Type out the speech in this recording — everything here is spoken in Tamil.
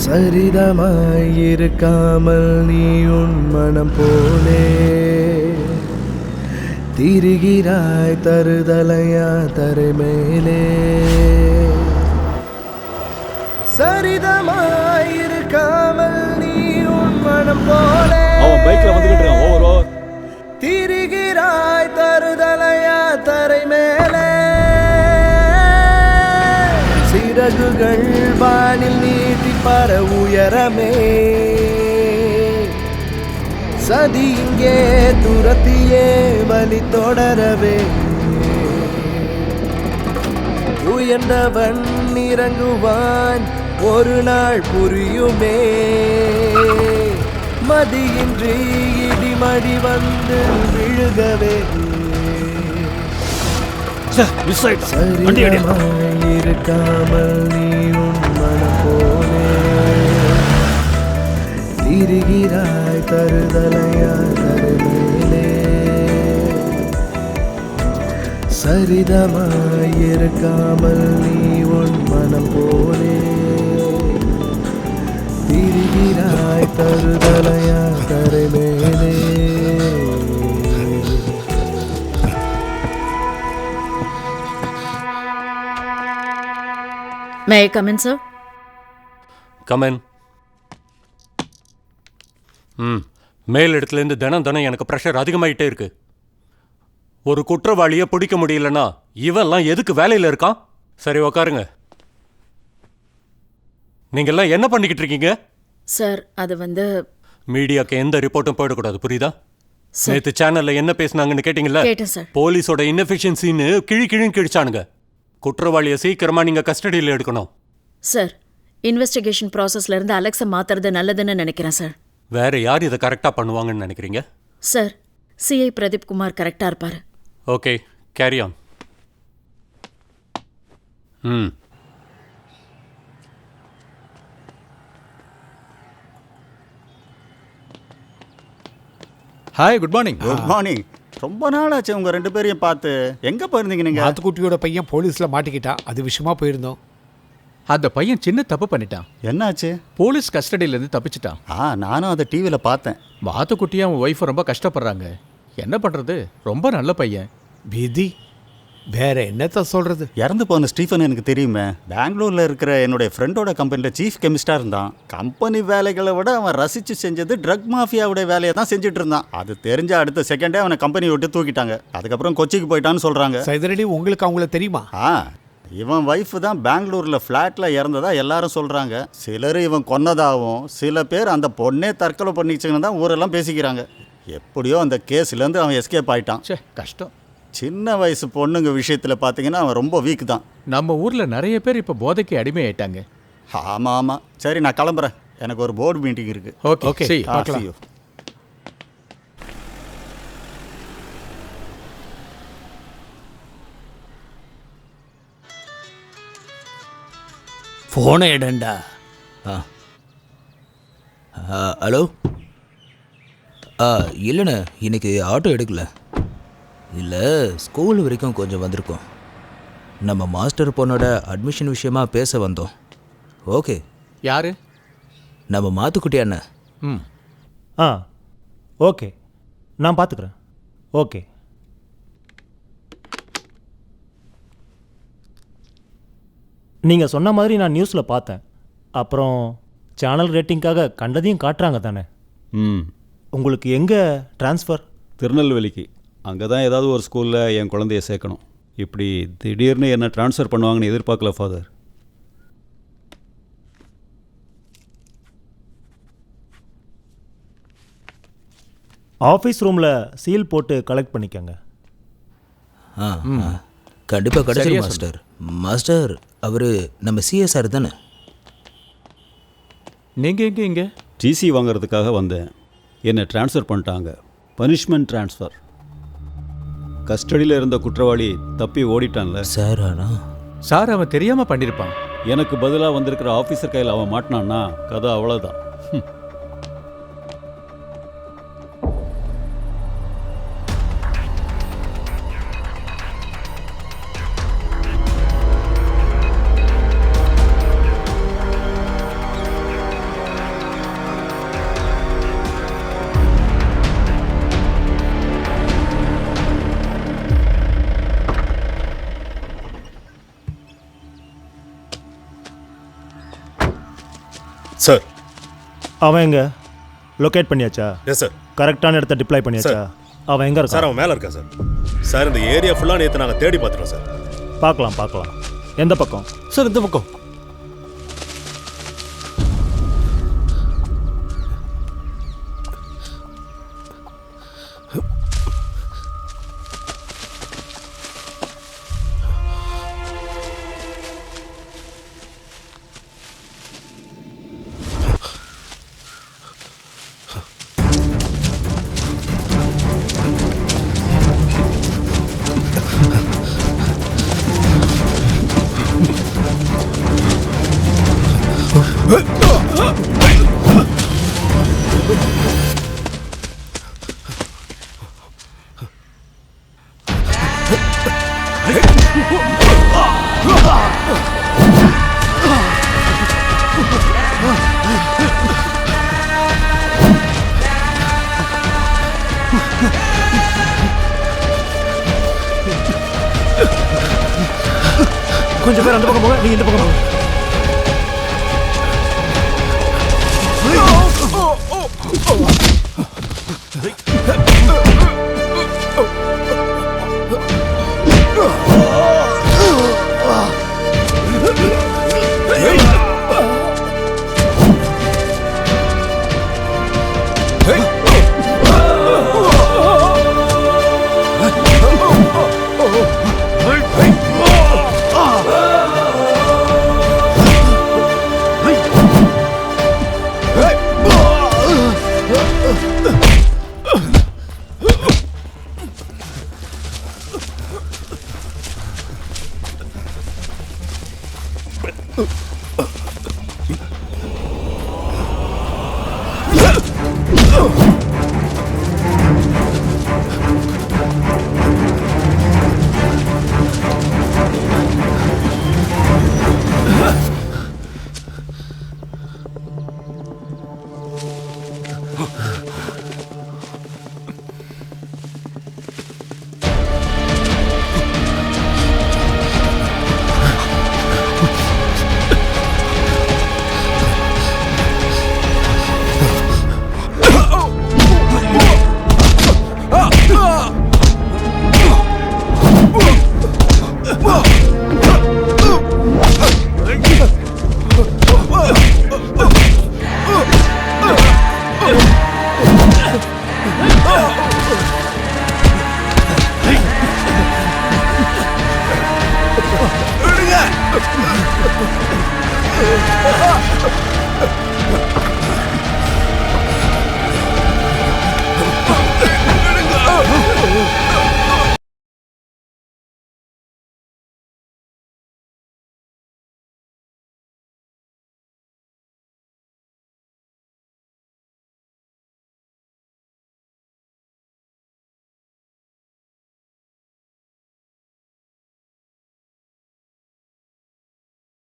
சரிதமாயிருக்காமல் நீ உன் மனம் போலே திரிகிறாய் தருதலையா தரை மேலே. சரிதமாயிருக்காமல் நீ உன் மனம் போலே அவன் பைக்ல வந்துகிட்டு இருக்கான். ஓவர் திரிகிறாய் தருதலையா தரை மேலே. சிறகுகள் வானில் நீட்டி பர உயரமே சதி இங்கே துரத்தியே வழி தொடரவே. உயர்ந்தவன் இறங்குவான் ஒரு நாள் புரியுமே மதியின்றி இடிமடி வந்து விழுகவே. இருக்காமல் நீ உன் மனம் போலே திரிகிறாய் தருதலையா தருமேலே. சரிதமாயிருக்காமல் நீ உன் மனம் போலே திரிகிறாய் தருதலையா தருமேலே. May I come in, sir? Come in. மேல் இடத்துலேருந்து தினம் எனக்கு ப்ரெஷர் அதிகமாகிட்டே இருக்கு. ஒரு குற்றவாளியை பிடிக்க முடியலன்னா இவெல்லாம் எதுக்கு வேலையில் இருக்கான்? சரி உக்காருங்க. நீங்கள்லாம் என்ன பண்ணிக்கிட்டு இருக்கீங்க? சார் அது வந்து மீடியாவுக்கு எந்த ரிப்போர்ட்டும் போயிடக்கூடாது, புரியுதா? நேற்று சேனலில் என்ன பேசுனாங்கன்னு கேட்டிங்களா? கேட்டேன் சார். போலீஸோட இன்எஃபிஷியன்சின்னு கிழின்னு கிழிச்சானுங்க. குற்றவாளியை சீக்கிரமா நீங்க கஸ்டடியில் எடுக்கணும். சார் இன்வெஸ்டிகேஷன் ப்ராசஸ்ல இருந்து அலெக்ஸை மாத்துறது நல்லதுன்னு நினைக்கிறேன் சார். வேற யார் இதை கரெக்டா பண்ணுவாங்கன்னு நினைக்கிறீங்க? சார் சிஐ பிரதீப் குமார் கரெக்டா இருப்பாரு. Okay, carry on. Hi, good morning. Good morning. ரொம்ப நாள் ஆச்சு உங்க ரெண்டு பேரையும் பார்த்து. எங்க போயிருந்தீங்க நீங்க? ஆத்துக்குட்டியோட பையன் போலீஸ்ல மாட்டிக்கிட்டான், அது விஷயமா போயிருந்தோம். அந்த பையன் சின்ன தப்பு பண்ணிட்டான். என்னாச்சு? போலீஸ் கஸ்டடியில இருந்து தப்பிச்சிட்டான். நானும் அதை டிவியில் பார்த்தேன். மாத்துக்குட்டியும் அவன் ஒய்ஃப் ரொம்ப கஷ்டப்படுறாங்க. என்ன பண்றது? ரொம்ப நல்ல பையன். விதி, வேற என்னத்த சொல்றது? இறந்து போன ஸ்டீஃபன் எனக்கு தெரியுமே. பெங்களூர்ல இருக்கிற என்னுடைய ஃப்ரெண்டோட கம்பெனியில் சீஃப் கெமிஸ்டா இருந்தான். கம்பெனி வேலைகளை விட அவன் ரசிச்சு செஞ்சது ட்ரக் மாஃபியாவுடைய வேலையை தான் செஞ்சுட்டு இருந்தான். அது தெரிஞ்ச அடுத்த செகண்டே அவனை கம்பெனி விட்டு தூக்கிட்டாங்க. அதுக்கப்புறம் கொச்சிக்கு போயிட்டான்னு சொல்றாங்க. சைதரடி, உங்களுக்கு அவங்கள தெரியுமா? இவன் ஒய்ஃப் தான் பெங்களூர்ல ஃப்ளாட்ல இறந்ததா எல்லாரும் சொல்றாங்க. சிலர் இவன் கொன்னதாகவும், சில பேர் அந்த பொண்ணே தற்கொலை பண்ணிச்சுன்னு தான் ஊரெல்லாம் பேசிக்கிறாங்க. எப்படியோ அந்த கேஸ்லேருந்து அவன் எஸ்கேப் ஆயிட்டான். கஷ்டம். சின்ன வயசு பொண்ணுங்க விஷயத்தில் பார்த்தீங்கன்னா அவன் ரொம்ப வீக் தான். நம்ம ஊரில் நிறைய பேர் இப்போ போதைக்கு அடிமையாயிட்டாங்க. ஆமாம். சரி, நான் கிளம்புறேன். எனக்கு ஒரு போர்டு மீட்டிங் இருக்கு. ஓகே, பார்க்கலாம். ஃபோனை எடுண்டா. ஹலோ. இல்லைண்ணே, இன்னைக்கு ஆட்டோ எடுக்கல. இல்லை, ஸ்கூல் வரைக்கும் கொஞ்சம் வந்திருக்கோம். நம்ம மாஸ்டர் பொண்ணோட அட்மிஷன் விஷயமா பேச வந்தோம். ஓகே. யாரு? நம்ம மாத்துக்குட்டி அண்ணன். ஓகே, நான் பார்த்துக்கிறேன். ஓகே. நீங்கள் சொன்ன மாதிரி நான் நியூஸில் பார்த்தேன். அப்புறம் சேனல் ரேட்டிங்காக கண்டதையும் காட்டுறாங்க தானே? உங்களுக்கு எங்கே ட்ரான்ஸ்ஃபர்? திருநெல்வேலிக்கு. அங்கே தான் ஏதாவது ஒரு ஸ்கூலில் என் குழந்தைய சேர்க்கணும். இப்படி திடீர்னு என்ன ட்ரான்ஸ்ஃபர் பண்ணுவாங்கன்னு எதிர்பார்க்கல ஃபாதர். ஆஃபீஸ் ரூமில் சீல் போட்டு கலெக்ட் பண்ணிக்கோங்க. கண்டிப்பாக கிடைச்சிடும் மாஸ்டர். மாஸ்டர், அவர் நம்ம சிஎஸ்ஆர் தானே? நீங்கள் இங்கே டிசி வாங்கிறதுக்காக வந்தேன். என்னை ட்ரான்ஸ்ஃபர் பண்ணிட்டாங்க. Punishment transfer. கஸ்டடியில் இருந்த குற்றவாளி தப்பி ஓடிட்டான்ல சார். சார், அவன் தெரியாமல் பண்ணியிருப்பான். எனக்கு பதிலாக வந்திருக்கிற ஆஃபீஸர் கையில் அவன் மாட்டினான்னா கதை அவ்வளோதான். சார். அவன் எங்க லொக்கேட் பண்ணியாச்சா? Yes sir. கரெக்டான இடத்த டிப்ளாய் பண்ணியாச்சா? அவன் எங்க சார் இருக்கான்? அவன் மேலே இருக்கான் சார். சார் இந்த ஏரியா ஃபுல்லாக நேற்று நாங்கள் தேடி பார்த்துட்டோம் சார். பார்க்கலாம். எந்த பக்கம்? சார் இந்த பக்கம். கொஞ்சம் பேர் அந்த பக்கம் போங்க, நீ இந்த பக்கம் போங்க. விடுங்க.